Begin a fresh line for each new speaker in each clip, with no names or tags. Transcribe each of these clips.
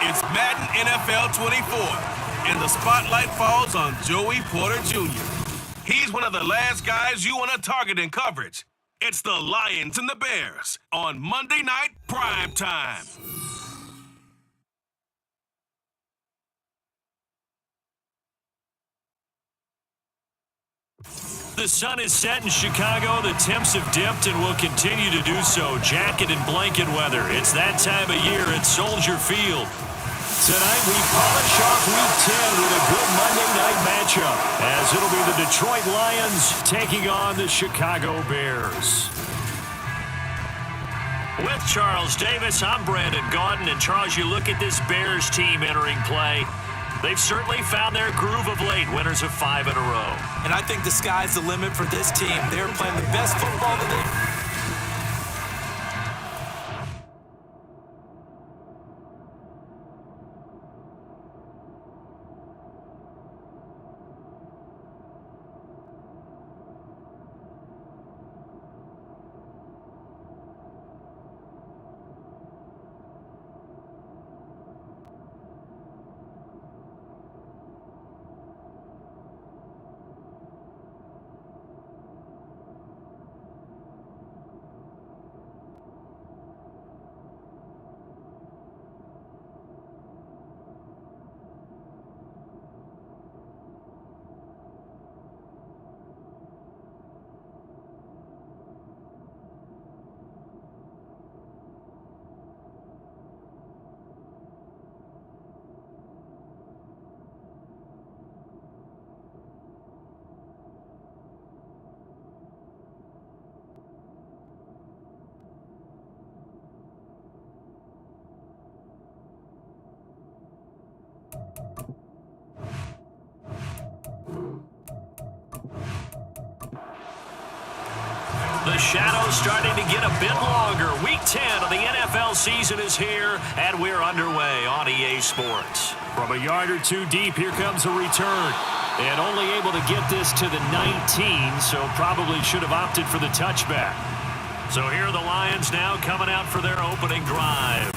It's Madden NFL 24, and the spotlight falls on Joey Porter Jr. He's one of the last guys you want to target in coverage. It's the Lions and the Bears on Monday Night Prime Time.
The sun is set in Chicago. The temps have dipped and will continue to do so. Jacket and blanket weather. It's that time of year at Soldier Field. Tonight we polish off Week 10 with a good Monday night matchup, as it'll be the Detroit Lions taking on the Chicago Bears. With Charles Davis, I'm Brandon Gaudin. And Charles, you look at this Bears team entering play. They've certainly found their groove of late, winners of 5 in a row.
And I think the sky's the limit for this team. They're playing the best football that they've...
The shadow's starting to get a bit longer. Week 10 of the NFL season is here, and we're underway on EA Sports. From a yard or two deep, here comes a return. And only able to get this to the 19, so probably should have opted for the touchback. So here are the Lions now coming out for their opening drive.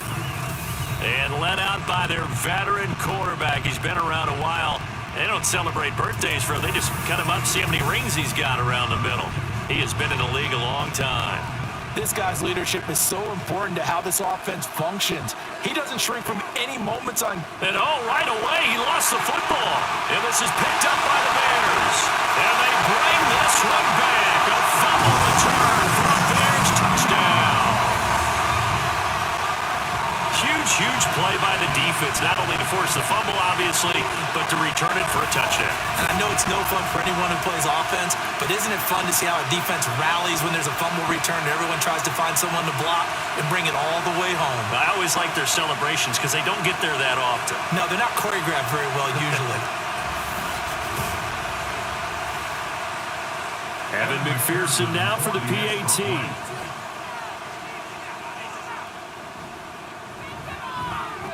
And led out by their veteran quarterback. He's been around a while. They don't celebrate birthdays for him. They just cut him up, see how many rings he's got around the middle. He has been in the league a long time.
This guy's leadership is so important to how this offense functions. He doesn't shrink from any moments on...
And right away, he lost the football. And this is picked up by the Bears. And they bring this one back. A fumble return for a Bears touchdown. Huge play by the defense, not only to force the fumble, obviously, but to return it for a touchdown.
And I know it's no fun for anyone who plays offense, but isn't it fun to see how a defense rallies when there's a fumble return and everyone tries to find someone to block and bring it all the way home?
I always like their celebrations because they don't get there that often.
No, they're not choreographed very well usually.
Evan McPherson now for the PAT.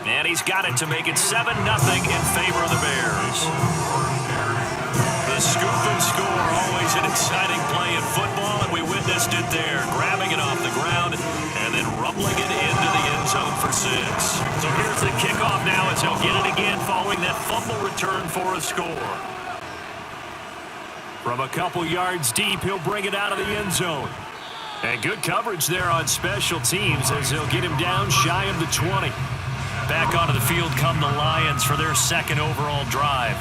And he's got it to make it 7-0 in favor of the Bears. The scoop and score, always an exciting play in football, and we witnessed it there, grabbing it off the ground and then rumbling it into the end zone for 6. So here's the kickoff now as he'll get it again following that fumble return for a score. From a couple yards deep, he'll bring it out of the end zone. And good coverage there on special teams as he'll get him down shy of the 20. Back onto the field come the Lions for their second overall drive.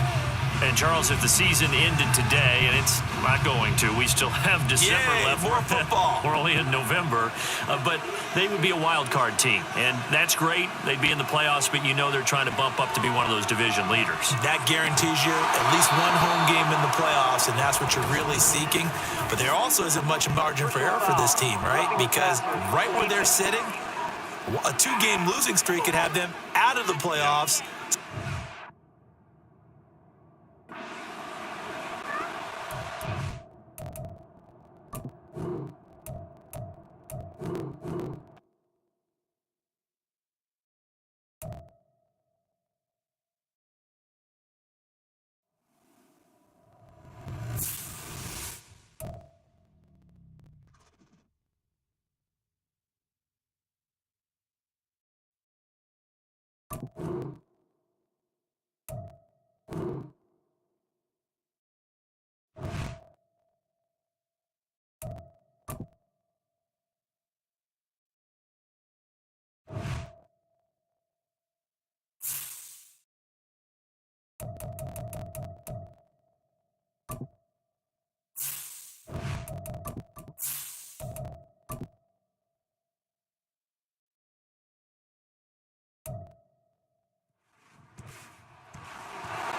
And, Charles, if the season ended today, and it's not going to, we still have December left.
More football.
We're only in November. But they would be a wild card team. And that's great. They'd be in the playoffs, but you know they're trying to bump up to be one of those division leaders.
That guarantees you at least one home game in the playoffs, and that's what you're really seeking. But there also isn't much margin for error for this team, right? Because right where they're sitting, a 2-game losing streak could have them out of the playoffs.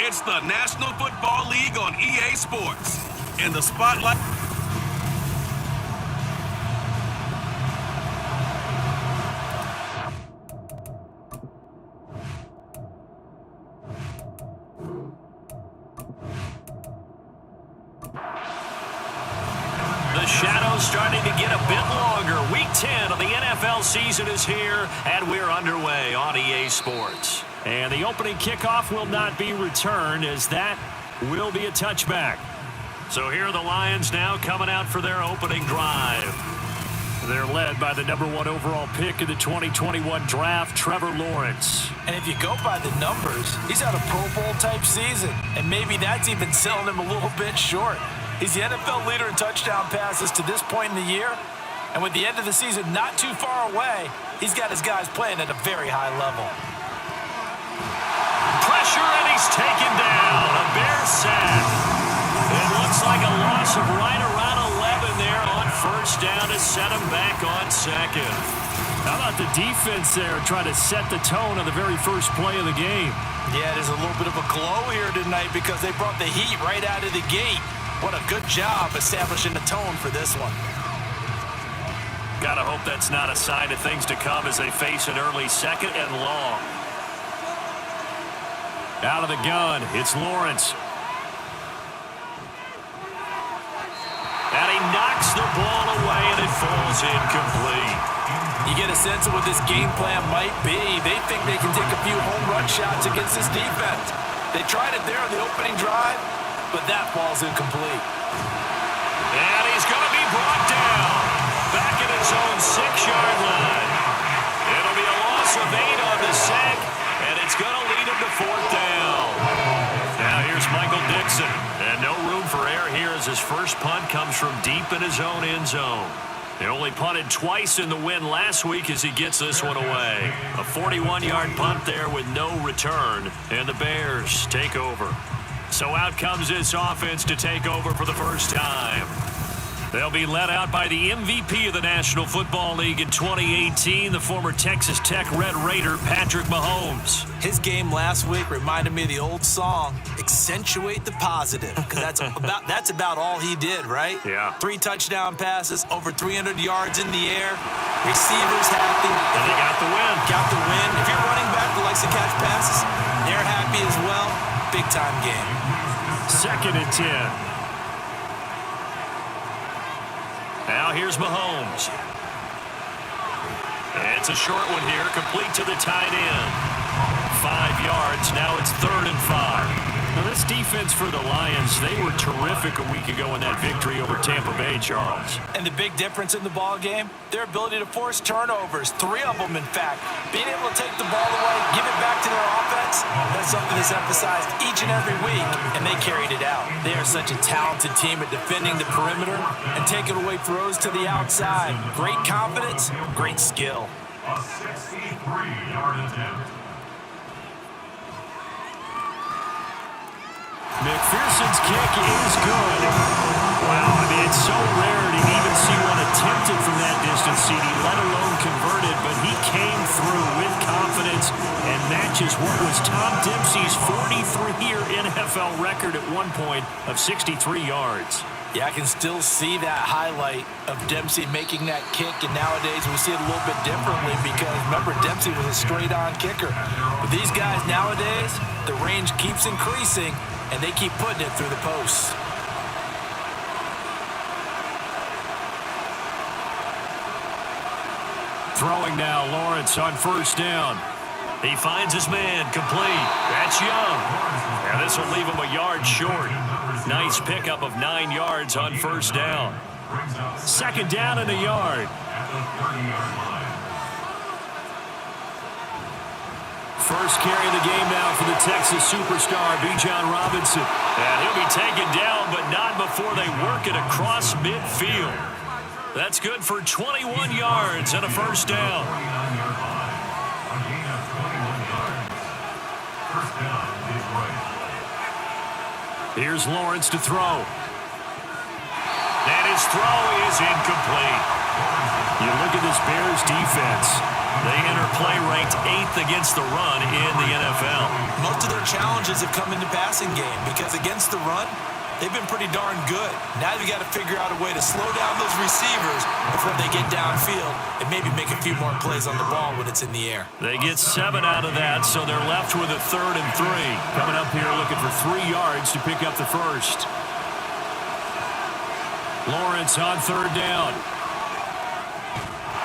It's the National Football League on EA Sports. In the spotlight.
The shadow's starting to get a bit longer. Week 10 of the NFL season is here, and we're underway on EA Sports. And the opening kickoff will not be returned, as that will be a touchback. So here are the Lions now coming out for their opening drive. They're led by the #1 overall pick in the 2021 draft, Trevor Lawrence.
And if you go by the numbers, he's had a Pro Bowl-type season, and maybe that's even selling him a little bit short. He's the NFL leader in touchdown passes to this point in the year, and with the end of the season not too far away, he's got his guys playing at a very high level.
Pressure, and he's taken down. A Bear sack. It looks like a loss of right around 11 there on first down to set him back on second.
How about the defense there trying to set the tone on the very first play of the game?
Yeah, there's a little bit of a glow here tonight because they brought the heat right out of the gate. What a good job establishing the tone for this one.
Gotta hope that's not a sign of things to come as they face an early second and long. Out of the gun, it's Lawrence. And he knocks the ball away, and it falls incomplete.
You get a sense of what this game plan might be. They think they can take a few home run shots against this defense. They tried it there on the opening drive, but that ball's incomplete.
And he's going to be brought down. Back at his own 6-yard line. It'll be a loss of 8 on the sack, and it's going to lead him to 4th down. Now here's Michael Dixon. And no room for error here as his first punt comes from deep in his own end zone. They only punted twice in the win last week as he gets this one away. A 41-yard punt there with no return, and the Bears take over. So out comes this offense to take over for the first time. They'll be led out by the MVP of the National Football League in 2018, the former Texas Tech Red Raider, Patrick Mahomes.
His game last week reminded me of the old song, Accentuate the Positive, because that's about all he did, right?
Yeah.
3 touchdown passes, over 300 yards in the air, receivers happy.
And they got the win.
Got the win. If you're running back who likes to catch passes, they're happy as well. Big-time game.
2nd and 10. Now here's Mahomes. It's a short one here, complete to the tight end. 5 yards, now it's 3rd and 5.
Now this defense for the Lions, they were terrific a week ago in that victory over Tampa Bay, Charles.
And the big difference in the ball game, their ability to force turnovers, 3 of them in fact. Being able to take the ball away, give it back to their offense, that's something that's emphasized each and every week, and they carried it out. They are such a talented team at defending the perimeter and taking away throws to the outside. Great confidence, great skill.
A 63-yard attempt.
McPherson's kick is good. Wow, I mean, it's so rare to even see one attempted from that distance, CD, let alone converted, but he came through with confidence and matches what was Tom Dempsey's 43-year NFL record at one point of 63 yards.
Yeah, I can still see that highlight of Dempsey making that kick, and nowadays we see it a little bit differently because, remember, Dempsey was a straight-on kicker. But these guys nowadays, the range keeps increasing, and they keep putting it through the posts.
Throwing now, Lawrence on first down.
He finds his man, complete. That's Young. And this will leave him a yard short. Nice pickup of 9 yards on first down.
2nd down and a yard. First carry of the game now for the Texas superstar, Bijan Robinson.
And he'll be taken down, but not before they work it across midfield. That's good for 21 yards and a first down.
Here's Lawrence to throw.
And his throw is incomplete.
You look at this Bears defense.
They enter play ranked 8th against the run in the NFL.
Most of their challenges have come in the passing game because against the run, they've been pretty darn good. Now you've got to figure out a way to slow down those receivers before they get downfield and maybe make a few more plays on the ball when it's in the air.
They get 7 out of that, so they're left with a 3rd and 3.
Coming up here looking for 3 yards to pick up the first. Lawrence on 3rd down.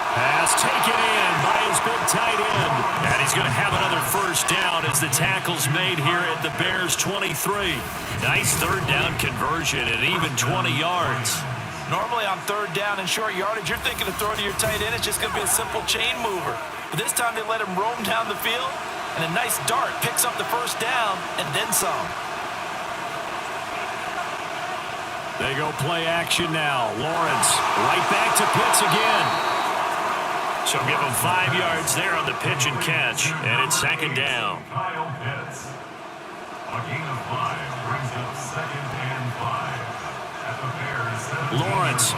Pass taken in by his big tight end.
And he's going to have another first down as the tackle's made here at the Bears 23. Nice 3rd down conversion and even 20 yards.
Normally on 3rd down and short yardage, you're thinking of throwing to your tight end. It's just going to be a simple chain mover. But this time they let him roam down the field, and a nice dart picks up the first down and then some.
They go play action now. Lawrence right back to Pitts again.
So give him 5 yards there on the pitch and catch, and it's 2nd down.
Kyle Pitts. A gain of 5 brings up 2nd and 5 at the Bears.
Lawrence.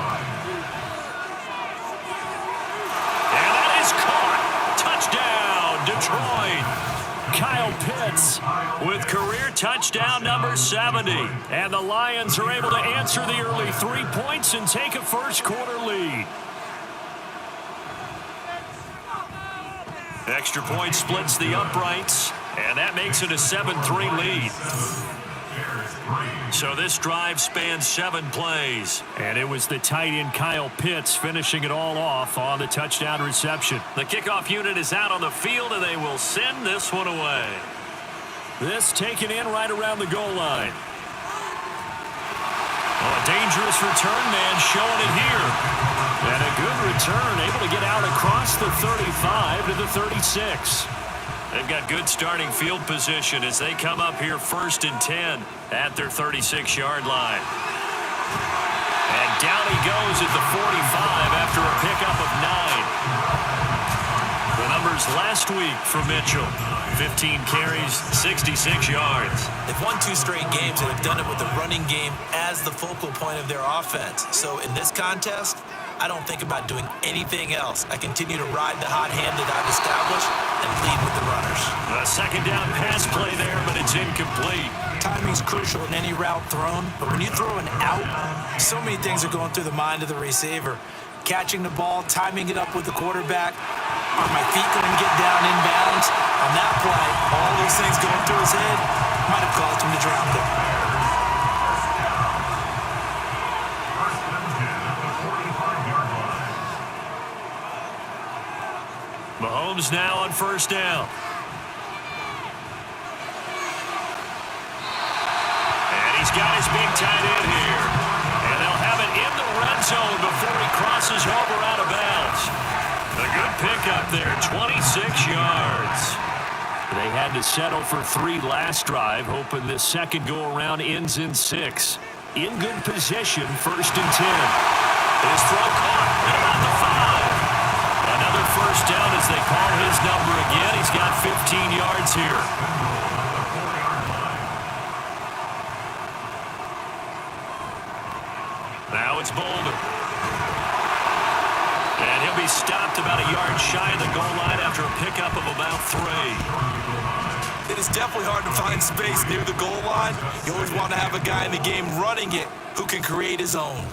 And that is caught. Touchdown, Detroit.
Kyle Pitts
With career touchdown number 70.
and the Lions are able to answer the early 3 points and take a first quarter lead.
Extra point splits the uprights, and that makes it a 7-3 lead. So this drive spans 7 plays.
And it was the tight end Kyle Pitts finishing it all off on the touchdown reception.
The kickoff unit is out on the field, and they will send this one away.
This taken in right around the goal line. Oh, a dangerous return man showing it here. And a good return, able to get out across the 35 to the 36.
They've got good starting field position as they come up here 1st and 10 at their 36-yard line. And down he goes at the 45 after a pickup of 9. The numbers last week for Mitchell. 15 carries, 66 yards.
They've won 2 straight games and have done it with the running game as the focal point of their offense. So in this contest, I don't think about doing anything else. I continue to ride the hot hand that I've established and lead with the runners.
A 2nd down pass play there, but it's incomplete.
Timing's crucial in any route thrown, but when you throw an out, so many things are going through the mind of the receiver. Catching the ball, timing it up with the quarterback. Are my feet going to get down inbounds? On that play, all those things going through his head might have caused him to drop it.
Mahomes now on 1st down. And he's got his big tight end here. And they'll have it in the red zone before he crosses over out of bounds. A good pickup there, 26 yards.
They had to settle for 3 last drive, hoping the second go-around ends in 6. In good position, 1st and 10.
His throw caught at about the 5. Another first down as they call his number again. He's got 15 yards here. Now it's Boulder. And he'll be stopped about a yard shy of the goal line after a pickup of about 3.
It is definitely hard to find space near the goal line. You always want to have a guy in the game running it who can create his own.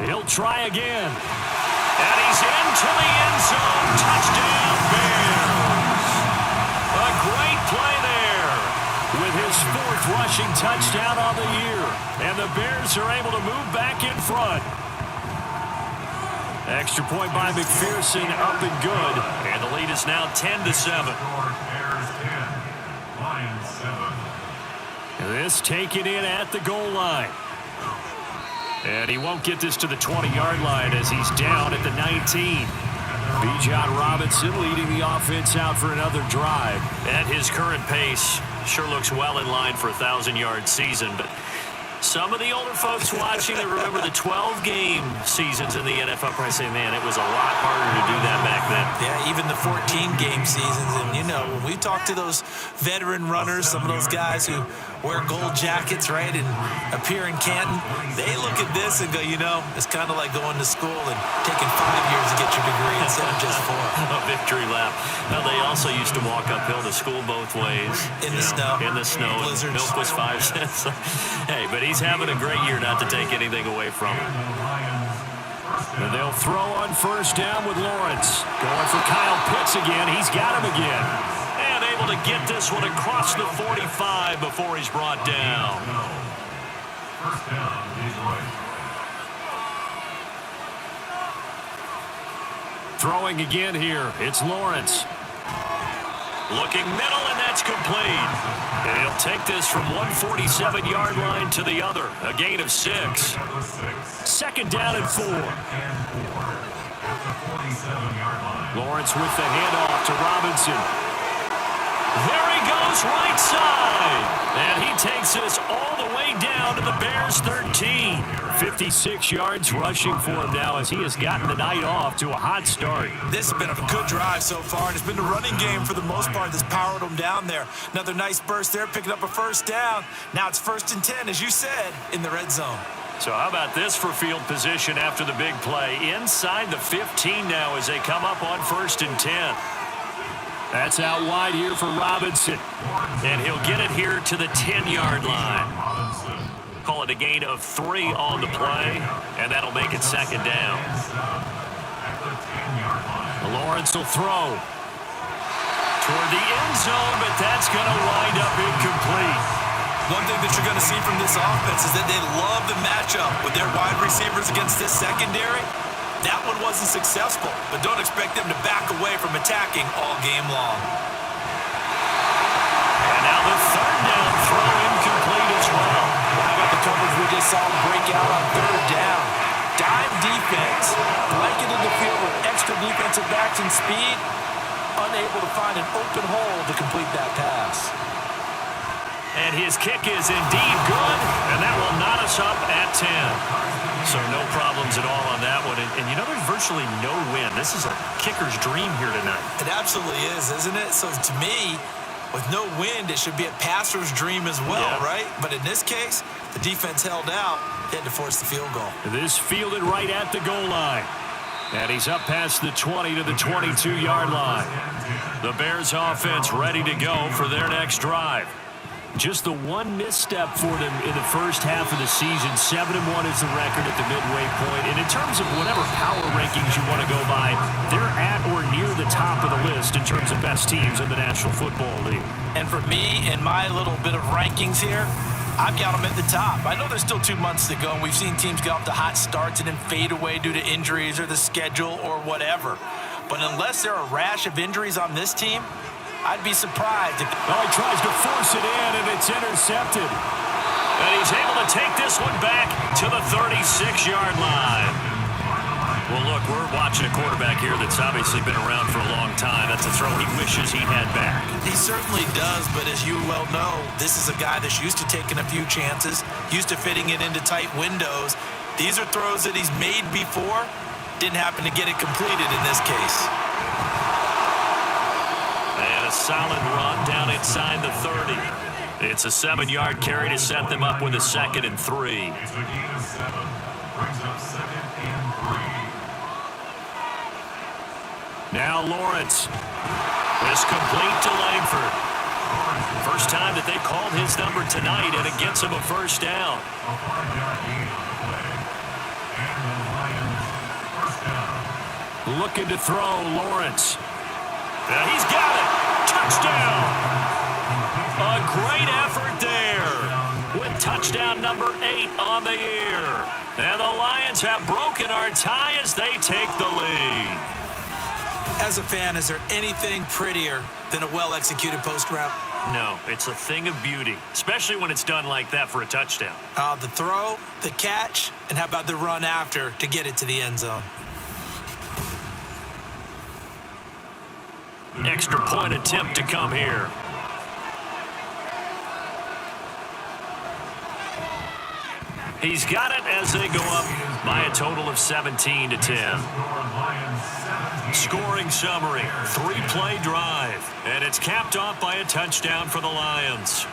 He'll try again.
And he's into the end zone. Touchdown, Bears. A great play there.
With his 4th rushing touchdown on the year. And the Bears are able to move back in front. Extra point by McPherson, up and good.
And the lead is now 10-7.
Bears 10, Lions 7.
This taken in at the goal line. And he won't get this to the 20-yard line as he's down at the 19. Bijan Robinson leading the offense out for another drive.
At his current pace, sure looks well in line for a 1,000-yard season, but some of the older folks watching that remember the 12-game seasons in the NFL probably say, man, it was a lot harder to do that back then.
Yeah, even the 14-game seasons. And, you know, when we talk to those veteran runners, some of those guys who wear gold jackets, right, and appear in Canton, they look at this and go, you know, it's kind of like going to school and taking 5 years to get your degree instead of just 4.
A victory lap. Now, they also used to walk uphill to school both ways.
In the snow.
In the snow.
Blizzards.
Milk was 5 cents. Hey, but he's having a great year not to take anything away from him.
And they'll throw on first down with Lawrence. Going for Kyle Pitts again. He's got him again.
And able to get this one across the 45 before he's brought down.
First down, Detroit.
Throwing again here. It's Lawrence.
Looking middle, and that's complete. And he'll take this from 147-yard line to the other. A gain of 6.
Second down and 4. Lawrence with the handoff to Robinson.
There he goes, right side. And he takes this all the way down to the Bears' 13.
56 yards rushing for him now as he has gotten the night off to a hot start.
This has been a good drive so far, and it's been the running game for the most part that's powered them down there. Another nice burst there, picking up a first down. Now it's 1st and 10, as you said, in the red zone.
So how about this for field position after the big play? Inside the 15 now as they come up on 1st and 10.
That's out wide here for Robinson.
And he'll get it here to the 10-yard line. Call it a gain of 3 on the play, and that'll make it second down.
Lawrence will throw.
Toward the end zone, but that's going to wind up incomplete.
One thing that you're going to see from this offense is that they love the matchup with their wide receivers against this secondary. That one wasn't successful, but don't expect them to back away from attacking all game long.
And now the third down throw incomplete as well.
How about the coverage we just saw break out on 3rd down? Dime defense, blanketed the field with extra defensive backs and speed, unable to find an open hole to complete that pass.
And his kick is indeed good, and that will knot us up at 10. So no problems at all on that one. And you know, there's virtually no wind. This is a kicker's dream here tonight.
It absolutely is, isn't it? So to me, with no wind, it should be a passer's dream as well, right? But in this case, the defense held out. They had to force the field goal.
This fielded right at the goal line. And he's up past the 20 to the 22-yard line. The Bears offense ready to go for their next drive. Just the one misstep for them in the first half of the season. 7-1 is the record at the midway point. And in terms of whatever power rankings you want to go by, they're at or near the top of the list in terms of best teams in the National Football League.
And for me, in my little bit of rankings here, I've got them at the top. I know there's still 2 months to go, and we've seen teams get off to hot starts and then fade away due to injuries or the schedule or whatever. But unless there are a rash of injuries on this team, I'd be surprised if...
Well, he tries to force it in, and it's intercepted.
And he's able to take this one back to the 36-yard line. Well, look, we're watching a quarterback here that's obviously been around for a long time. That's a throw he wishes he had back.
He certainly does, but as you well know, this is a guy that's used to taking a few chances, used to fitting it into tight windows. These are throws that he's made before. Didn't happen to get it completed in this case.
And a solid run down inside the 30. It's a 7-yard carry to set them up with a 2nd and 3.
It's a gain of 7. Brings up 2nd and 3.
Now Lawrence.
It's complete to Langford. First time that they called his number tonight, and it gets him a first down.
A 5-yard gain on the play. And the Lions first down.
Looking to throw, Lawrence.
And he's got it. Touchdown. A great effort there with touchdown number 8 on the year. And the Lions have broken our tie as they take the lead.
As a fan, is there anything prettier than a well-executed post route?
No, it's a thing of beauty, especially when it's done like that for a touchdown.
The throw, the catch, and how about the run after to get it to the end zone?
Extra point attempt to come here. He's got it as they go up by a total of 17-10. Scoring summary, 3-play drive, and it's capped off by a touchdown for the Lions.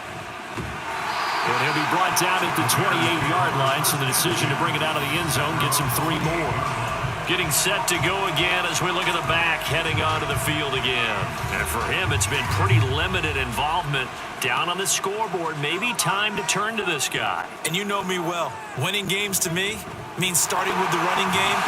And he'll be brought down at the 28-yard line, so the decision to bring it out of the end zone gets him 3 more.
Getting set to go again as we look at the back heading onto the field again. And for him, it's been pretty limited involvement down on the scoreboard. Maybe time to turn to this guy.
And you know me well. Winning games to me means starting with the running game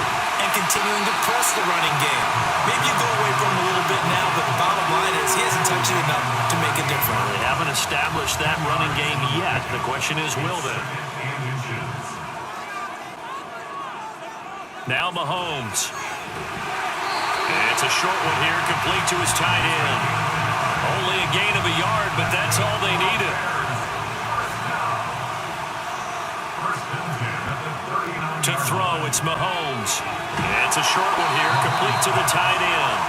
and continuing to press the running game. Maybe you go away from him a little bit now, but the bottom line is he hasn't touched it enough to make a difference.
They haven't established that running game yet. The question is, will they? Now Mahomes. It's a short one here, complete to his tight end. Only a gain of a yard, but that's all they needed. To throw, it's Mahomes. It's a short one here, complete to the tight end.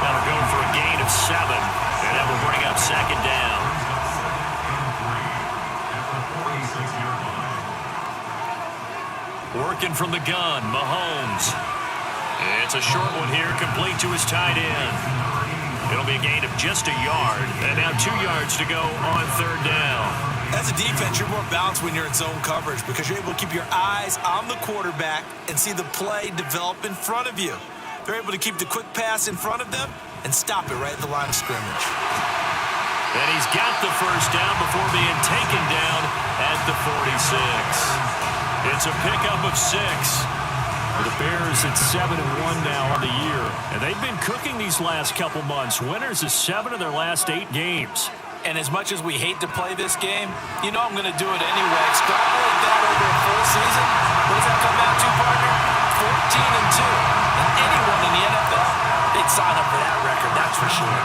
That'll go for a gain of 7, and that will bring up second down. Working from the gun, Mahomes. It's a short one here, complete to his tight end. It'll be a gain of just a yard, and now 2 yards to go on third down.
As a defense, you're more balanced when you're in zone coverage because you're able to keep your eyes on the quarterback and see the play develop in front of you. They're able to keep the quick pass in front of them and stop it right at the line of scrimmage.
And he's got the first down before being taken down at the 46. It's a pickup of 6.
For the Bears, it's 7-1 now on the year. And they've been cooking these last couple months. Winners of 7 of their last 8 games.
And as much as we hate to play this game, you know I'm going to do it anyway. Extrapolate that over a full season. What does that come out to, partner? 14-2. And anyone in the NFL, they'd sign up for that record, that's for sure.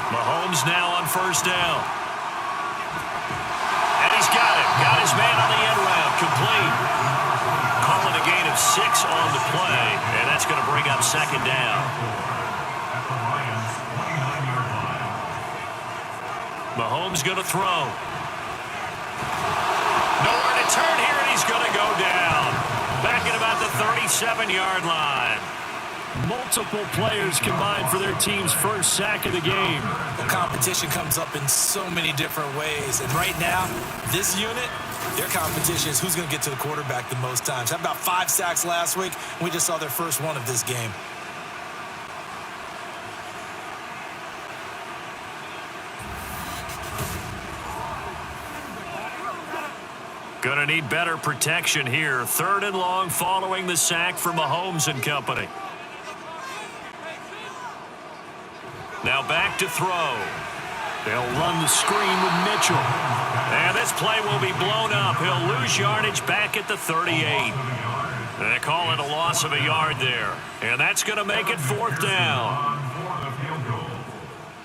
Mahomes now on first down. And he's got it. Got his man on the end route. Complete. Calling a gain of 6 on the play. And that's going to bring up second down. Mahomes going to throw. Nowhere to turn here, and he's going to go down. Back at about the 37-yard line.
Multiple players combined for their team's first sack of the game.
The competition comes up in so many different ways. And right now, this unit, their competition is who's going to get to the quarterback the most times. Had about 5 sacks last week. We just saw their first one of this game.
Going to need better protection here. 3rd and long following the sack from Mahomes and company. Now back to throw.
They'll run the screen with Mitchell.
And this play will be blown up. He'll lose yardage back at the 38. They call it a loss of a yard there. And that's going to make it 4th down.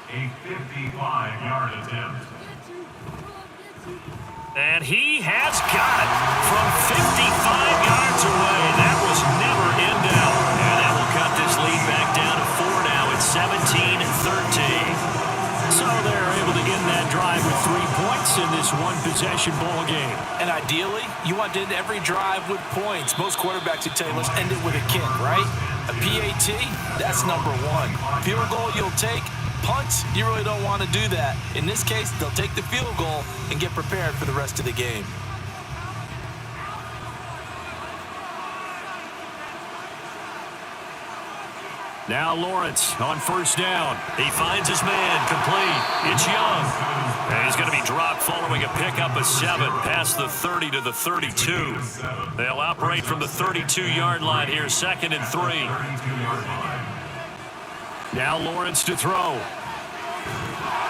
A 55-yard attempt.
And he has got it from 55 yards away. That was never in doubt. And that will cut this lead back down to 4 now. It's 17-13.
So they're able to end that drive with 3 points in this one-possession ball game.
And ideally, you want to end every drive with points. Most quarterbacks would tell you, let's end it with a kick, right? A PAT, that's number 1. Field goal you'll take. Punts, you really don't want to do that. In this case, they'll take the field goal and get prepared for the rest of the game.
Now Lawrence on first down.
He finds his man, complete. It's Young. And he's going to be dropped following a pickup of 7 past the 30 to the 32. They'll operate from the 32-yard line here, 2nd and 3.
Now Lawrence to throw.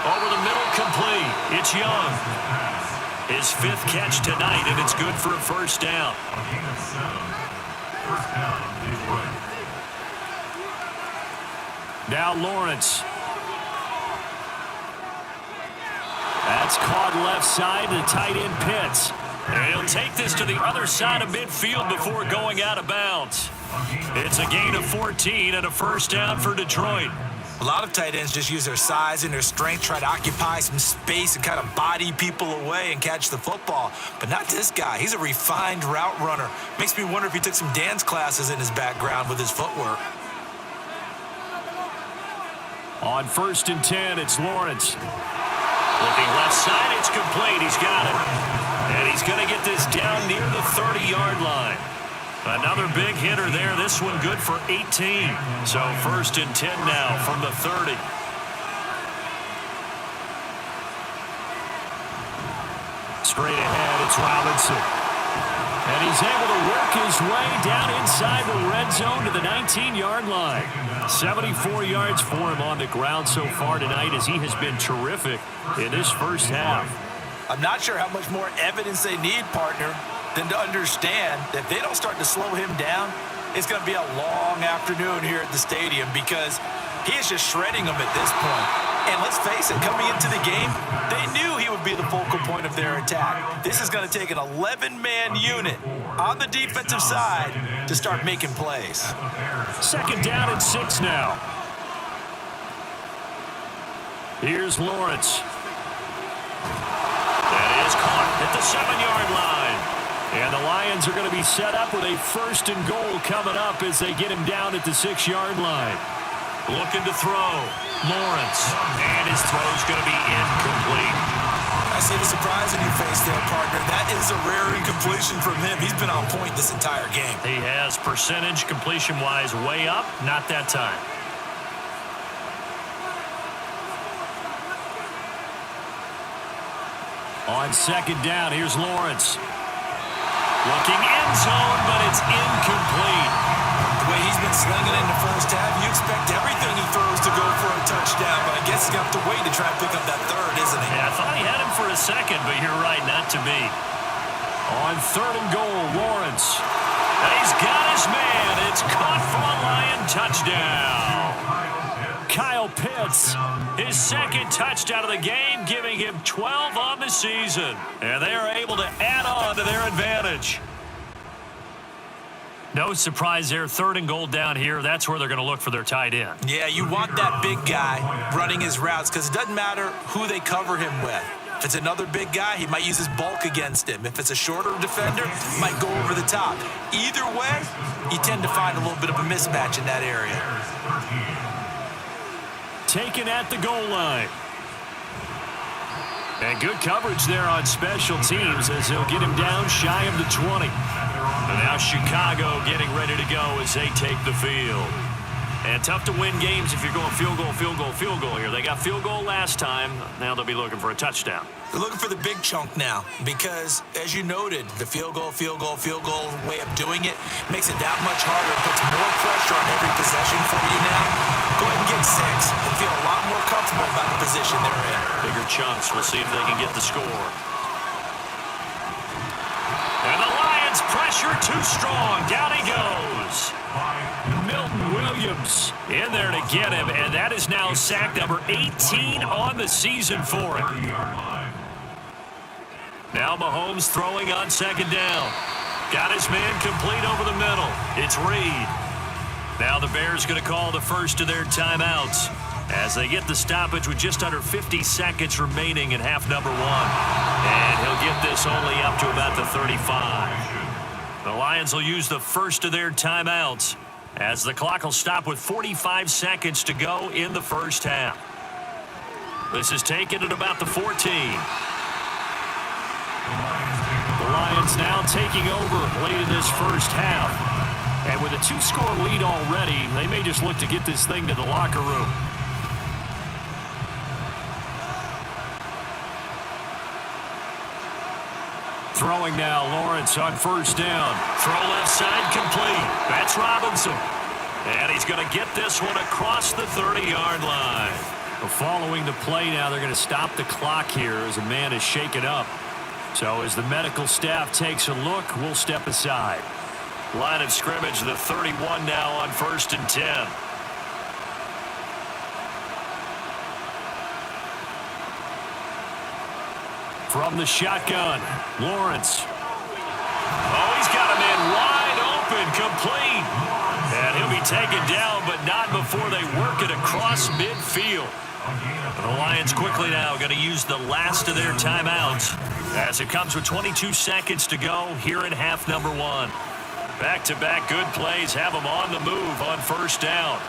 Over the middle, complete. It's Young. His 5th catch tonight, and it's good for a first down.
Now Lawrence. That's caught left side. The tight end Pitts.
And he'll take this to the other side of midfield before going out of bounds. It's a gain of 14 and a first down for Detroit.
A lot of tight ends just use their size and their strength, try to occupy some space and kind of body people away and catch the football. But not this guy. He's a refined route runner. Makes me wonder if he took some dance classes in his background with his footwork.
On 1st and 10, it's Lawrence. Looking left side, it's complete. He's got it. And he's going to get this down near the 30-yard line. Another big hitter there. This one good for 18. So 1st and 10 now from the 30. Straight ahead, it's Robinson. And he's able to work his way down inside the red zone to the 19-yard line. 74 yards for him on the ground so far tonight as he has been terrific in this first half.
I'm not sure how much more evidence they need, partner, than to understand that if they don't start to slow him down, it's going to be a long afternoon here at the stadium because he is just shredding them at this point. And let's face it, coming into the game, they knew he would be the focal point of their attack. This is going to take an 11-man unit on the defensive side to start making plays.
2nd down and 6 now. Here's Lawrence. That is caught at the 7-yard line. And the Lions are going to be set up with a 1st and goal coming up as they get him down at the 6-yard line. Looking to throw. Lawrence. And his throw's going to be incomplete.
I see the surprise in your face there, partner. That is a rare incompletion from him. He's been on point this entire game.
He has percentage completion-wise way up. Not that time. On 2nd down, here's Lawrence. Looking end zone, but it's incomplete.
The way he's been slinging in the first half, you expect everything he throws to go for a touchdown, but I guess he's going to have to wait to try and pick up that third, isn't he?
Yeah, I thought he had him for a second, but you're right, not to be. On 3rd and goal, Lawrence. And he's got his man. It's caught for a Lion touchdown. Kyle Pitts, his 2nd touchdown of the game, giving him 12 on the season. And they are able to add on to their advantage. No surprise there, 3rd and goal down here. That's where they're going to look for their tight end.
Yeah, you want that big guy running his routes because it doesn't matter who they cover him with. If it's another big guy, he might use his bulk against him. If it's a shorter defender, he might go over the top. Either way, you tend to find a little bit of a mismatch in that area.
Taken at the goal line. And good coverage there on special teams as they'll get him down shy of the 20. And now Chicago getting ready to go as they take the field. And tough to win games if you're going field goal, field goal, field goal here. They got field goal last time. Now they'll be looking for a touchdown.
They're looking for the big chunk now because, as you noted, the field goal way of doing it makes it that much harder. It puts more pressure on every possession for you now. Go ahead and get 6 and feel a lot more comfortable about the position they're in.
Bigger chunks. We'll see if they can get the score. And the Lions pressure too strong. Down he goes. Milton Williams in there to get him, and that is now sack number 18 on the season for him. Now Mahomes throwing on 2nd down. Got his man complete over the middle. It's Reed. Now the Bears going to call the first of their timeouts as they get the stoppage with just under 50 seconds remaining in half number 1. And he'll get this only up to about the 35. The Lions will use the first of their timeouts as the clock will stop with 45 seconds to go in the first half. This is taken at about the 14. The Lions now taking over late in this first half. And with a 2-score lead already, they may just look to get this thing to the locker room. Throwing now, Lawrence on 1st down. Throw left side complete. That's Robinson. And he's going to get this one across the 30-yard line. Following the play now, they're going to stop the clock here as a man is shaken up. So as the medical staff takes a look, we'll step aside. Line of scrimmage, the 31 now on 1st and 10. From the shotgun, Lawrence. Oh, he's got a man wide open, complete. taken down, but not before they work it across midfield. The Lions quickly now going to use the last of their timeouts as it comes with 22 seconds to go here in half number one. Back-to-back good plays have them on the move on first down.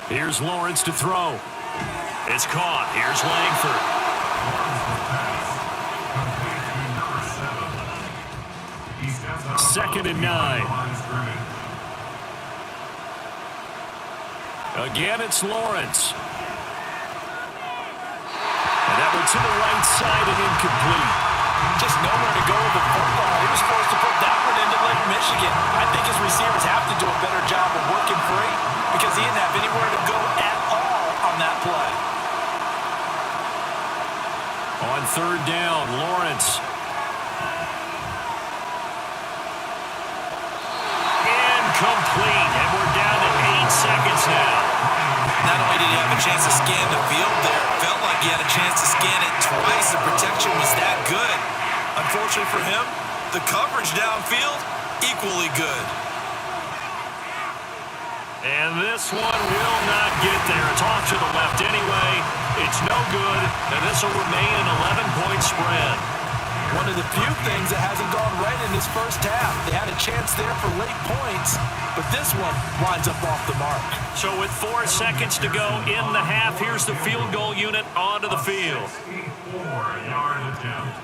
Here's Lawrence to throw. It's caught. Here's Langford. Second and 9. Again, it's Lawrence. And that one to the right side and incomplete.
Just nowhere to go with the football. He was supposed to put that one into Lake Michigan. I think his receivers have to do a better job of working free because he didn't have anywhere to go at all on that play.
On third down, Lawrence. Incomplete, and we're down to 8 seconds now.
Not only did he have a chance to scan the field there, felt like he had a chance to scan it twice. The protection was that good. Unfortunately for him, the coverage downfield, equally good.
And this one will not get there. It's off to the left anyway. It's no good, and this will remain an 11-point spread.
One of the few things that hasn't gone right in this first half. They had a chance there for late points, but this one winds up off the mark.
So with 4 seconds to go in the half, here's the field goal unit onto the field.
4-yard attempt.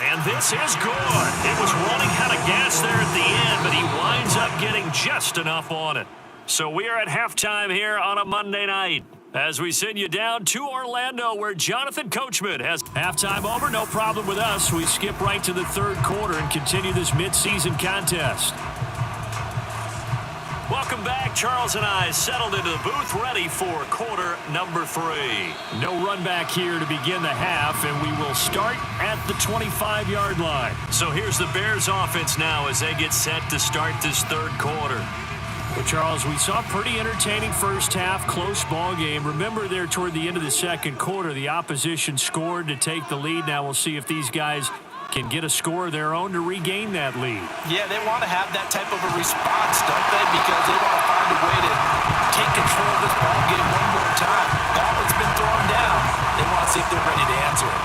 And this is good. It was running out of gas there at the end, but he winds up getting just enough on it. So we are at halftime here on a Monday night as we send you down to Orlando where Jonathan Coachman has halftime over. No problem with us. We skip right to the third quarter and continue this midseason contest. Welcome back. Charles and I settled into the booth ready for quarter number 3.
No run back here to begin the half, and we will start at the 25-yard line.
So here's the Bears offense now as they get set to start this third quarter.
Well, Charles, we saw a pretty entertaining first half, close ball game. Remember there toward the end of the second quarter, the opposition scored to take the lead. Now we'll see if these guys can get a score of their own to regain that lead.
Yeah, they want to have that type of a response, don't they? Because they want to find a way to take control of this ball game one more time. Gauntlet's been thrown down. They want to see if they're ready to answer it.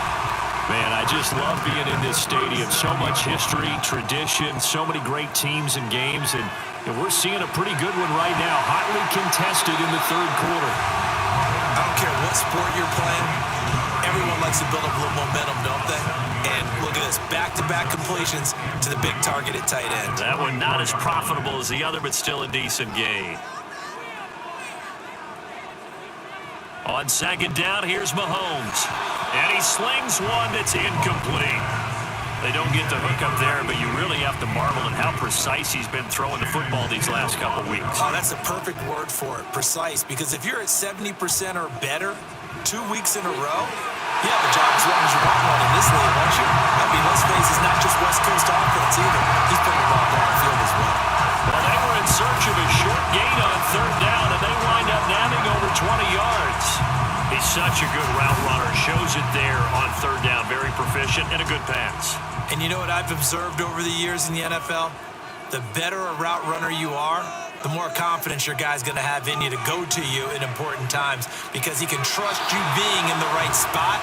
Man, I just love being in this stadium. So much history, tradition, so many great teams and games, and we're seeing a pretty good one right now, hotly contested in the third quarter.
I don't care what sport you're playing. Everyone likes to build up a little momentum, don't they? And look at this, back-to-back completions to the big target at tight end.
That one not as profitable as the other, but still a decent gain. On second down, here's Mahomes. And he slings one that's incomplete. They don't get the hook up there, but you really have to marvel at how precise he's been throwing the football these last couple weeks.
Oh, that's a perfect word for it, precise. Because if you're at 70% or better 2 weeks in a row, you have a job as long as you want one in this league, don't you? I mean, let's face it, it's not just West Coast offense either. He's putting the ball downfield as well.
Well, they were in search of a short gain on third down, and they wind up nabbing over 20 yards. He's such a good route runner. Shows it there on third down. Very proficient and a good pass.
And you know what I've observed over the years in the NFL? The better a route runner you are, the more confidence your guy's going to have in you to go to you in important times because he can trust you being in the right spot,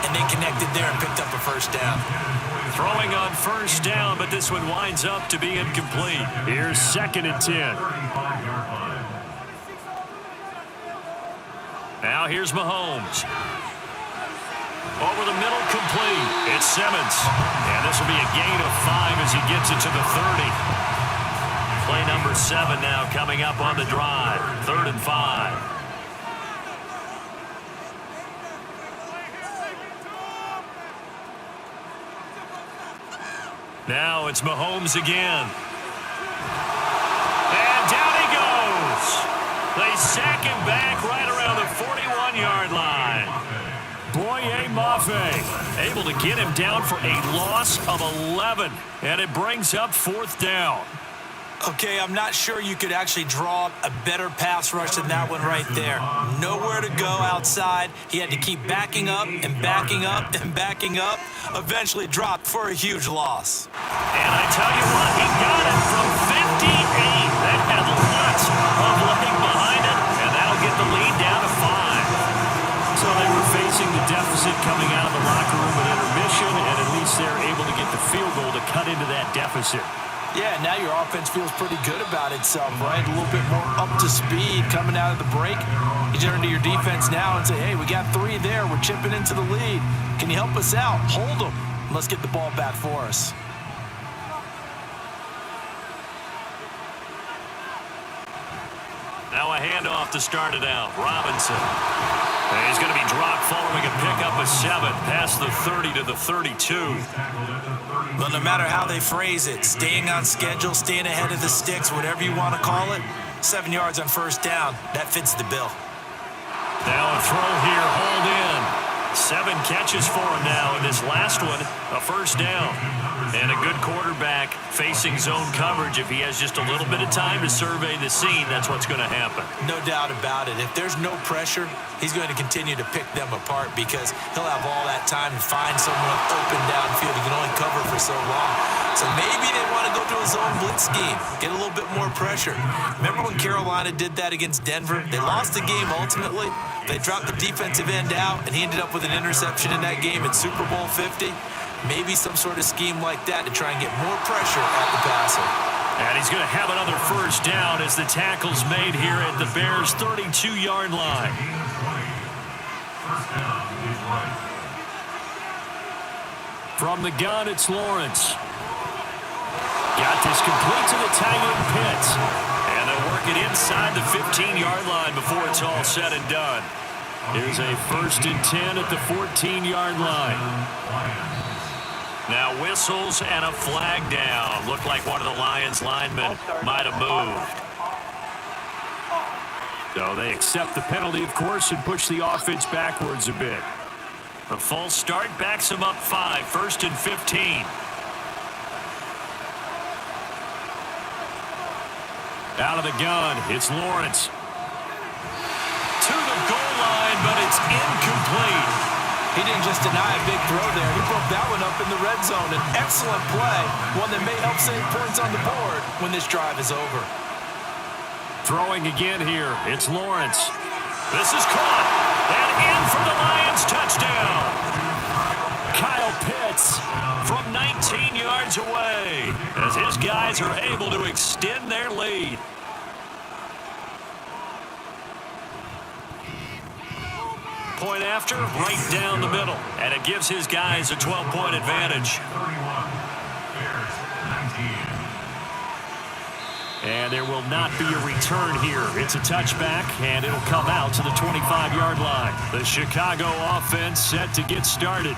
and they connected there and picked up a first down.
Throwing on first down, but this one winds up to be incomplete.
Here's second and 10.
Now here's Mahomes. Over the middle, complete. It's Simmons. And this will be a gain of 5 as he gets it to the 30. Play number 7 now coming up on the drive. 3rd and 5. Now it's Mahomes again. And down he goes. They sack him back right around the 41-yard line.
Boye Mafe
Able to get him down for a loss of 11. And it brings up 4th down.
Okay, I'm not sure you could actually draw a better pass rush than that one right there. Nowhere to go outside. He had to keep backing up and backing up and backing up. Eventually dropped for a huge loss.
And I tell you what, he got it from 58. That had lots of leg behind it, and that'll get the lead down to 5.
So they were facing the deficit coming out of the locker room at intermission, and at least they're able to get the field goal to cut into that deficit.
Yeah, now your offense feels pretty good about itself, right? A little bit more up to speed coming out of the break. You turn to your defense now and say, hey, we got 3 there. We're chipping into the lead. Can you help us out? Hold them. Let's get the ball back for us.
Now a handoff to start it out. Robinson. And he's going to be dropped following a pickup of 7 past the 30 to the 32.
But no matter how they phrase it, staying on schedule, staying ahead of the sticks, whatever you want to call it, 7 yards on first down, that fits the bill.
Now a throw here, hauled in. 7 catches for him now, and this last one, a first down. And a good quarterback facing zone coverage. If he has just a little bit of time to survey the scene, that's what's going to happen.
No doubt about it. If there's no pressure, he's going to continue to pick them apart because he'll have all that time to find someone open downfield. He can only cover for so long. So maybe they want to go to a zone blitz scheme, get a little bit more pressure. Remember when Carolina did that against Denver? They lost the game ultimately. They dropped the defensive end out, and he ended up with an interception in that game in Super Bowl 50. Maybe some sort of scheme like that to try and get more pressure at the passer.
And he's going to have another first down as the tackle's made here at the Bears' 32-yard line.
From the gun, it's Lawrence. Got this complete to the tight end Pitts.
And they'll work it inside the 15-yard line before it's all said and done.
Here's a 1st and 10 at the 14-yard line.
Now whistles and a flag down. Looked like one of the Lions linemen might have moved.
So they accept the penalty, of course, and push the offense backwards a bit.
A false start backs him up 5, 1st and 15.
Out of the gun, it's Lawrence.
To the goal line, but it's incomplete.
He didn't just deny a big throw there. He broke that one up in the red zone. An excellent play, one that may help save points on the board when this drive is over.
Throwing again here, it's Lawrence.
This is caught, and in for the Lions touchdown.
Kyle Pitts
From 19 yards away, as his guys are able to extend their lead. Point after, right down the middle. And it gives his guys a 12-point advantage.
And there will not be a return here. It's a touchback, and it'll come out to the 25-yard line.
The Chicago offense set to get started.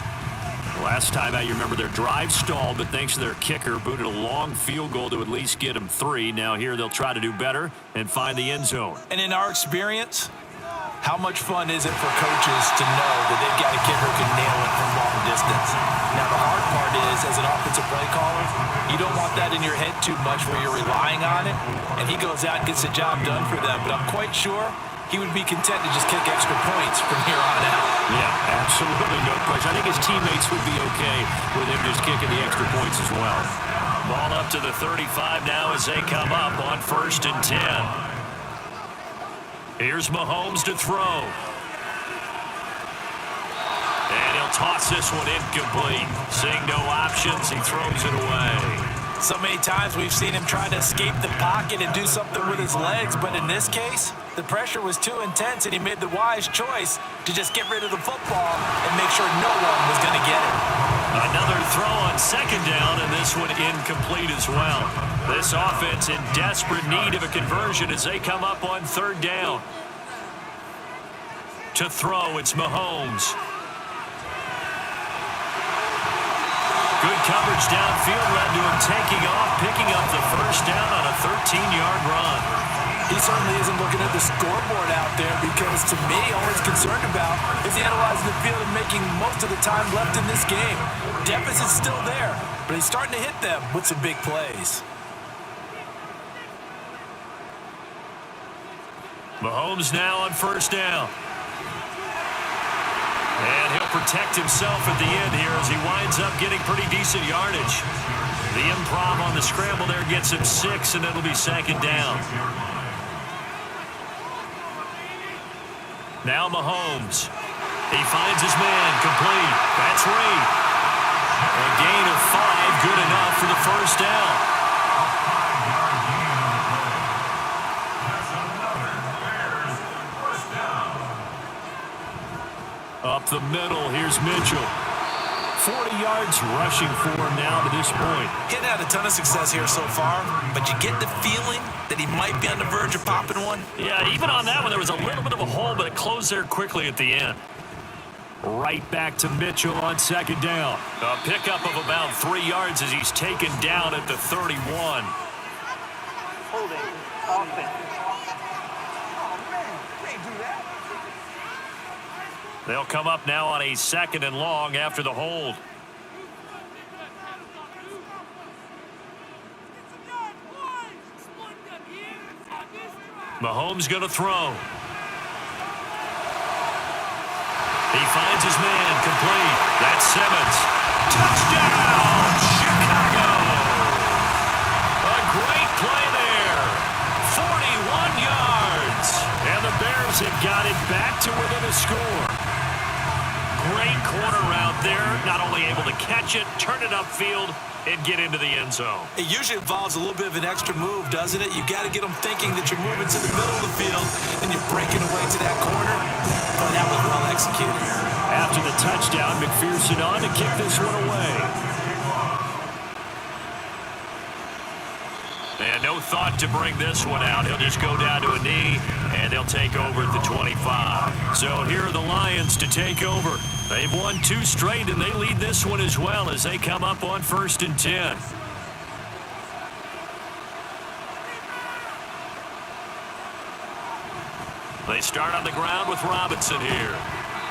Last time out, you remember their drive stalled, but thanks to their kicker, booted a long field goal to at least get them 3. Now here they'll try to do better and find the end zone.
And in our experience, how much fun is it for coaches to know that they've got a kicker who can nail it from long distance? Now, the hard part is, as an offensive play caller, you don't want that in your head too much where you're relying on it, and he goes out and gets the job done for them. But I'm quite sure he would be content to just kick extra points from here on out.
Yeah, absolutely no question. I think his teammates would be okay with him just kicking the extra points as well.
Ball up to the 35 now as they come up on 1st and 10. Here's Mahomes to throw. And he'll toss this one incomplete. Seeing no options, he throws it away.
So many times we've seen him try to escape the pocket and do something with his legs, but in this case, the pressure was too intense and he made the wise choice to just get rid of the football and make sure no one was going to get it.
Another throw on 2nd down, and this one incomplete as well. This offense in desperate need of a conversion as they come up on 3rd down. To throw, it's Mahomes. Good coverage downfield led to him taking off, picking up the 1st down on a 13-yard run.
He certainly isn't looking at the scoreboard out there because, to me, all he's concerned about is analyzing the field and making most of the time left in this game. Deficit's still there, but he's starting to hit them with some big plays.
Mahomes now on first down. And he'll protect himself at the end here as he winds up getting pretty decent yardage. The improv on the scramble there gets him 6, and it'll be second down. Now Mahomes. He finds his man, complete. That's Reed. A gain of 5, good enough for the first down. Up the middle, here's Mitchell. 40 yards rushing for him now to this point.
He hadn't had a ton of success here so far, but you get the feeling that he might be on the verge of popping one.
Yeah, even on that one, there was a little bit of a hole, but it closed there quickly at the end. Right back to Mitchell on second down. A pickup of about 3 yards as he's taken down at the 31.
Holding offense.
They'll come up now on a 2nd and long after the hold. Mahomes going to throw. He finds his man, complete. That's Simmons. Touchdown, Chicago! A great play there. 41 yards. And the Bears have got it back to within a score. Great corner route there. Not only able to catch it, turn it upfield, and get into the end zone.
It usually involves a little bit of an extra move, doesn't it? You got to get them thinking that you're moving to the middle of the field and you're breaking away to that corner. But that was well executed.
After the touchdown, McPherson on to kick this one away. And no thought to bring this one out. He'll just go down to a knee, and they'll take over at the 25. So here are the Lions to take over. They've won 2 straight, and they lead this one as well as they come up on 1st and 10. They start on the ground with Robinson here.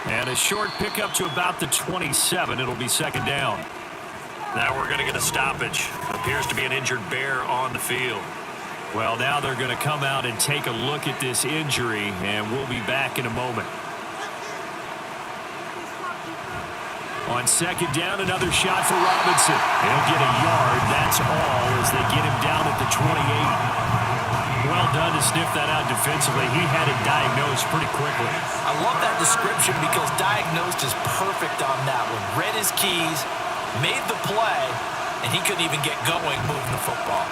And a short pickup to about the 27. It'll be second down. Now we're going to get a stoppage. Appears to be an injured Bear on the field. Well, now they're going to come out and take a look at this injury, and we'll be back in a moment. On second down, another shot for Robinson. He'll get a yard, that's all, as they get him down at the 28. Well done to sniff that out defensively. He had it diagnosed pretty quickly.
I love that description because diagnosed is perfect on that one. Read his keys, made the play, and he couldn't even get going moving the football.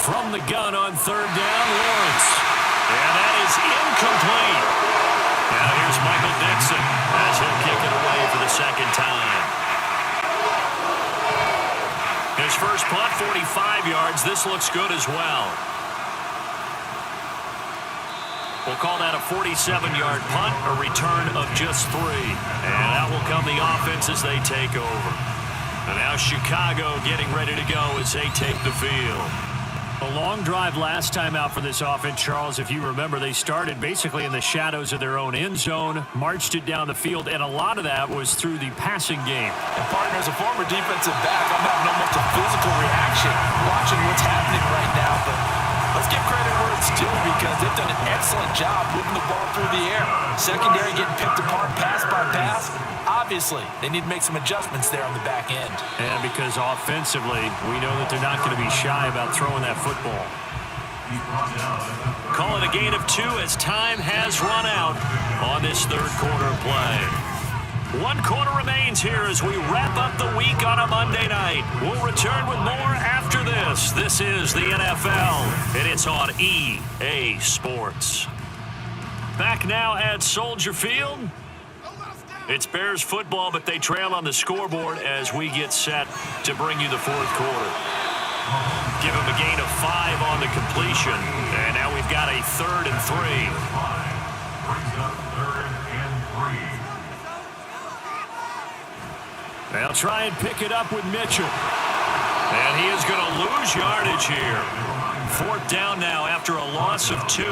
From the gun on third down, Lawrence. And that is incomplete. Now here's Michael Dixon as he'll kick it away for the second time. His first punt, 45 yards. This looks good as well. We'll call that a 47-yard punt, a return of just 3. And that will come the offense as they take over. And now Chicago getting ready to go as they take the field. A long drive last time out for this offense, Charles. If you remember, they started basically in the shadows of their own end zone, marched it down the field, and a lot of that was through the passing game.
And partner, as a former defensive back, I'm having almost a physical reaction watching what's happening right now. But let's give credit where it's due because they've done an excellent job moving the ball through the air. Secondary getting picked apart pass by pass. Obviously, they need to make some adjustments there on the back end.
And because offensively, we know that they're not going to be shy about throwing that football. Call it a gain of 2 as time has run out on this third quarter of play. 1 quarter remains here as we wrap up the week on a Monday night. We'll return with more after this. This is the NFL, and it's on EA Sports. Back now at Soldier Field. It's Bears football, but they trail on the scoreboard as we get set to bring you the fourth quarter. Give them a gain of 5 on the completion, and now we've got a 3rd and 3.
Brings up 3rd and 3.
They'll try and pick it up with Mitchell. And he is going to lose yardage here. 4th down now after a loss of 2.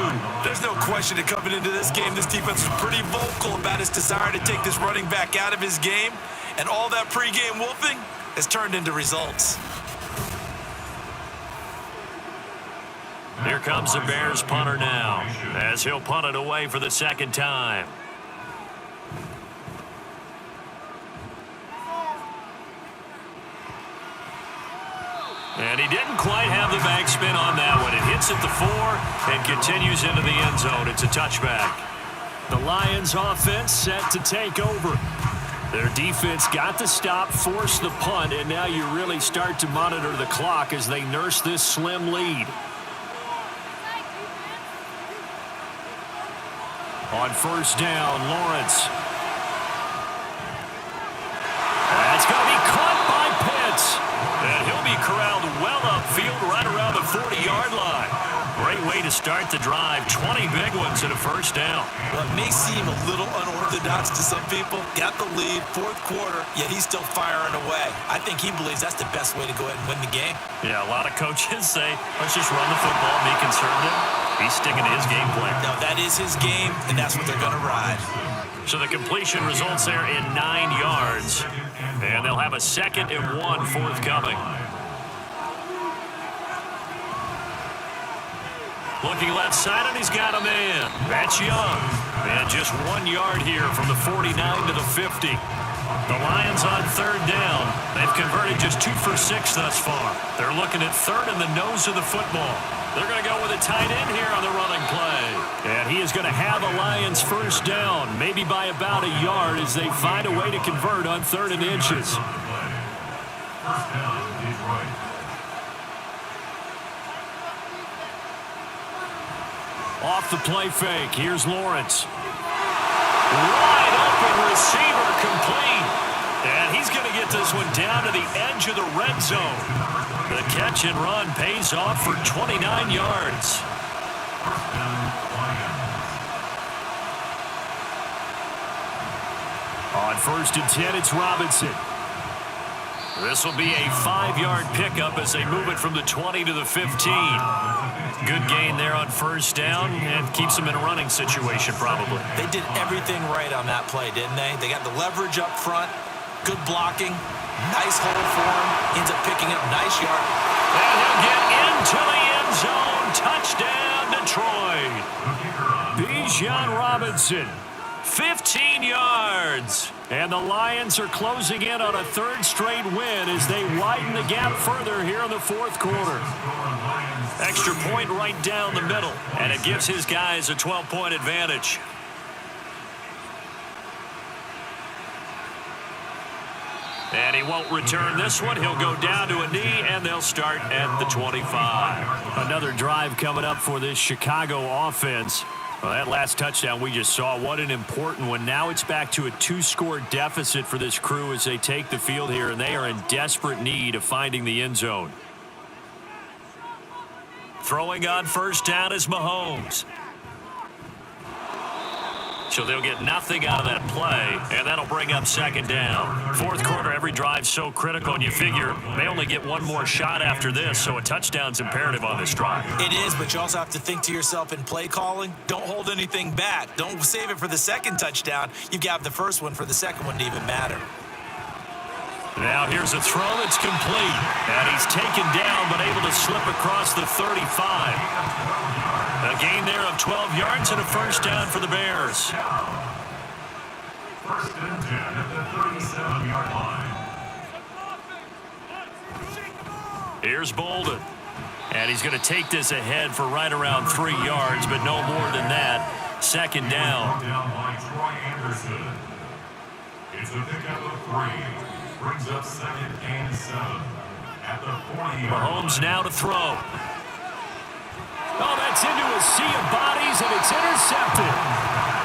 There's no question that coming into this game, this defense was pretty vocal about its desire to take this running back out of his game. And all that pregame wolfing has turned into results.
Here comes the Bears punter now, as he'll punt it away for the second time. And he didn't quite have the backspin on that one. It hits at the 4 and continues into the end zone. It's a touchback.
The Lions offense set to take over. Their defense got the stop, forced the punt, and now you really start to monitor the clock as they nurse this slim lead. On first down, Lawrence. That's going to be caught by Pitts. And he'll be corralled well upfield right around the 40-yard line. Great way to start the drive. 20 big ones and a first down.
Well, it may seem a little unorthodox to some people. Got the lead, fourth quarter, yet he's still firing away. I think he believes that's the best way to go ahead and win the game.
Yeah, a lot of coaches say, let's just run the football, be conservative. He's sticking to his game plan.
No, that is his game, and that's what they're going to ride.
So the completion results there in 9 yards. And they'll have a 2nd and 1 forthcoming. Looking left side, and he's got a man. That's Young. And just 1 yard here from the 49 to the 50. The Lions on third down. They've converted just 2 for 6 thus far. They're looking at third in the nose of the football. They're going to go with a tight end here on the running play.
And he is going to have the Lions first down, maybe by about a yard as they find a way to convert on 3rd and inches.
First down, Detroit.
Off the play fake, here's Lawrence. Wide open receiver complete. And he's going to get this one down to the edge of the red zone. The catch and run pays off for 29 yards.
First down, Lions.
On 1st and 10, it's Robinson.
This will be a 5-yard pickup as they move it from the 20 to the 15. Good gain there on first down and keeps them in a running situation probably.
They did everything right on that play, didn't they? They got the leverage up front, good blocking, nice hole for him, ends up picking up nice yard.
And he'll get into the end zone. Touchdown, Detroit.
Bijan Robinson, 15 yards. And the Lions are closing in on a 3rd straight win as they widen the gap further here in the 4th quarter.
Extra point right down the middle, and it gives his guys a 12-point advantage. And he won't return this one. He'll go down to a knee, and they'll start at the 25.
Another drive coming up for this Chicago offense. Well, that last touchdown we just saw, what an important one. Now it's back to a 2-score deficit for this crew as they take the field here, and they are in desperate need of finding the end zone.
Throwing on first down is Mahomes. So they'll get nothing out of that play, and that'll bring up 2nd down. 4th quarter, every drive's so critical, and you figure they only get one more shot after this, so a touchdown's imperative on this drive.
It is, but you also have to think to yourself in play calling, don't hold anything back. Don't save it for the 2nd touchdown. You've got the 1st one for the 2nd one to even matter.
Now here's a throw that's complete, and he's taken down but able to slip across the 35. A gain there of 12 yards and a first down for the Bears.
First and 10 at the 37-yard line.
Here's Bolden. And he's going to take this ahead for right around 3 yards, but no more than that. 2nd down.
Down by Troy Anderson. It's a pickup of 3. Brings up 2nd and 7 at the 40-yard line.
Mahomes now to throw.
Oh, that's into a sea of bodies, and it's intercepted.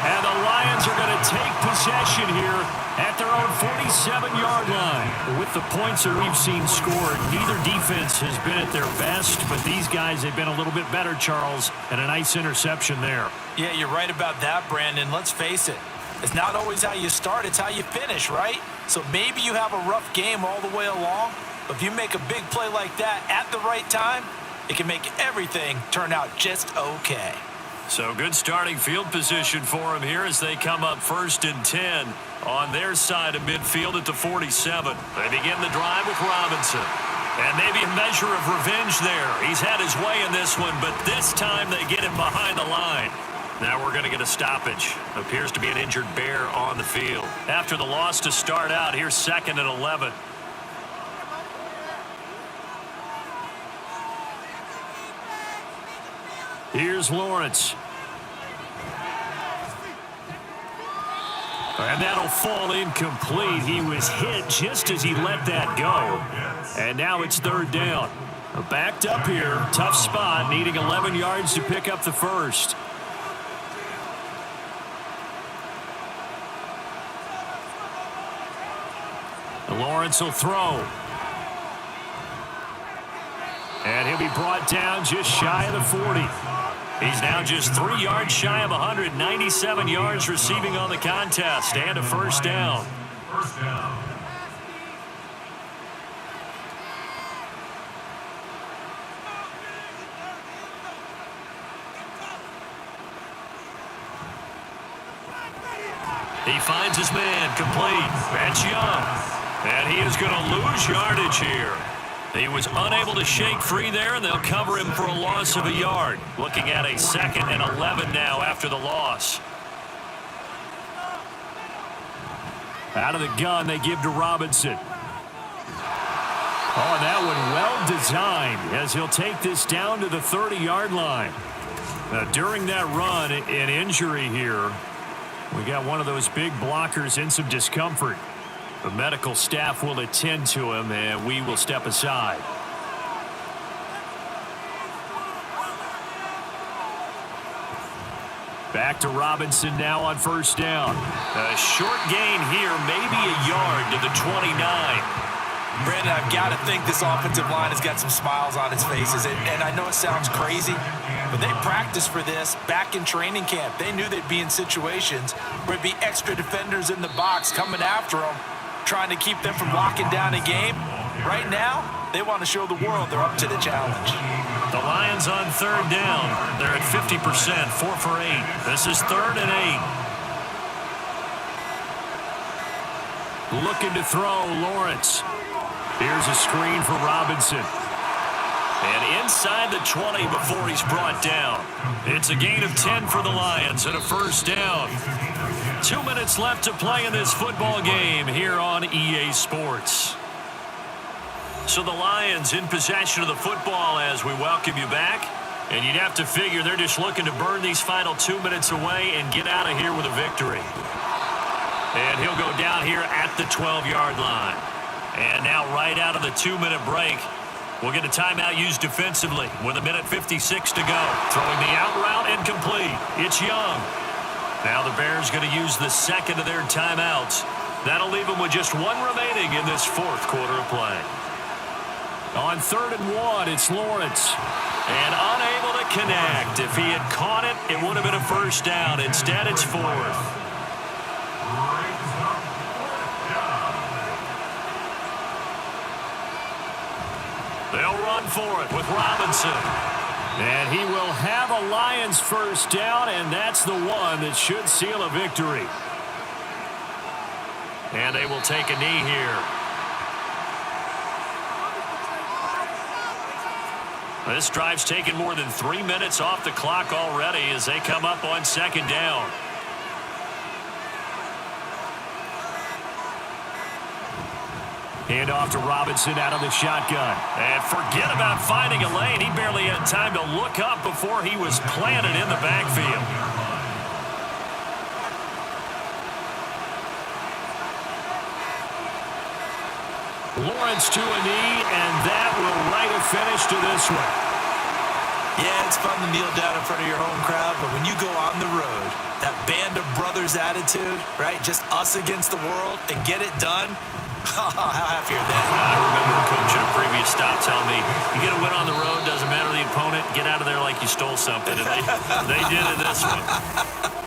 And the Lions are going to take possession here at their own 47-yard line. With the points that we've seen scored, neither defense has been at their best, but these guys have been a little bit better, Charles, and a nice interception there.
Yeah, you're right about that, Brandon. Let's face it. It's not always how you start, it's how you finish, right? So maybe you have a rough game all the way along, but if you make a big play like that at the right time, it can make everything turn out just okay.
So good starting field position for him here as they come up 1st and 10 on their side of midfield at the 47. They begin the drive with Robinson. And maybe a measure of revenge there. He's had his way in this one, but this time they get him behind the line. Now we're going to get a stoppage. Appears to be an injured Bear on the field. After the loss to start out, here's 2nd and 11. Here's Lawrence. And that'll fall incomplete. He was hit just as he let that go. And now it's 3rd down. Backed up here. Tough spot. Needing 11 yards to pick up the first. Lawrence will throw. And he'll be brought down just shy of the 40. He's now just 3 yards shy of 197 yards receiving on the contest and a first down.
First down.
He finds his man complete. That's Young. And he is going to lose yardage here. He was unable to shake free there, and they'll cover him for a loss of a yard. Looking at a 2nd and 11 now after the loss. Out of the gun, they give to Robinson. Oh, and that one well designed as he'll take this down to the 30-yard line. Now, during that run, an injury here. We got one of those big blockers in some discomfort. The medical staff will attend to him, and we will step aside. Back to Robinson now on first down. A short gain here, maybe a yard to the 29.
Brandon, I've got to think this offensive line has got some smiles on its faces. And I know it sounds crazy, but they practiced for this back in training camp. They knew they'd be in situations where there'd be extra defenders in the box coming after them, trying to keep them from locking down a game. Right now, they want to show the world they're up to the challenge.
The Lions on 3rd down. They're at 50%, 4 for 8. This is 3rd and 8. Looking to throw, Lawrence. Here's a screen for Robinson. And inside the 20 before he's brought down. It's a gain of 10 for the Lions and a first down. 2 minutes left to play in this football game here on EA Sports. So the Lions in possession of the football as we welcome you back. And you'd have to figure they're just looking to burn these final 2 minutes away and get out of here with a victory. And he'll go down here at the 12-yard line. And now right out of the 2-minute break, we'll get a timeout used defensively with 1:56 to go. Throwing the out route incomplete. It's Young. Now the Bears going to use the second of their timeouts. That'll leave them with just one remaining in this 4th quarter of play. On 3rd and 1, it's Lawrence. And unable to connect. If he had caught it, it would have been a first down. Instead, it's 4th. They'll run for it with Robinson. And he will have a Lions first down, and that's the one that should seal a victory. And they will take a knee here. This drive's taken more than 3 minutes off the clock already as they come up on 2nd down. Hand off to Robinson out of the shotgun. And forget about finding a lane. He barely had time to look up before he was planted in the backfield. Lawrence to a knee, and that will write a finish to this one.
Yeah, it's fun to kneel down in front of your home crowd, but when you go on the road, that band of brothers attitude, right? Just us against the world and get it done. How happy are they?
I remember a coach at a previous stop telling me, you get a win on the road, doesn't matter the opponent, get out of there like you stole something. And they did in this one.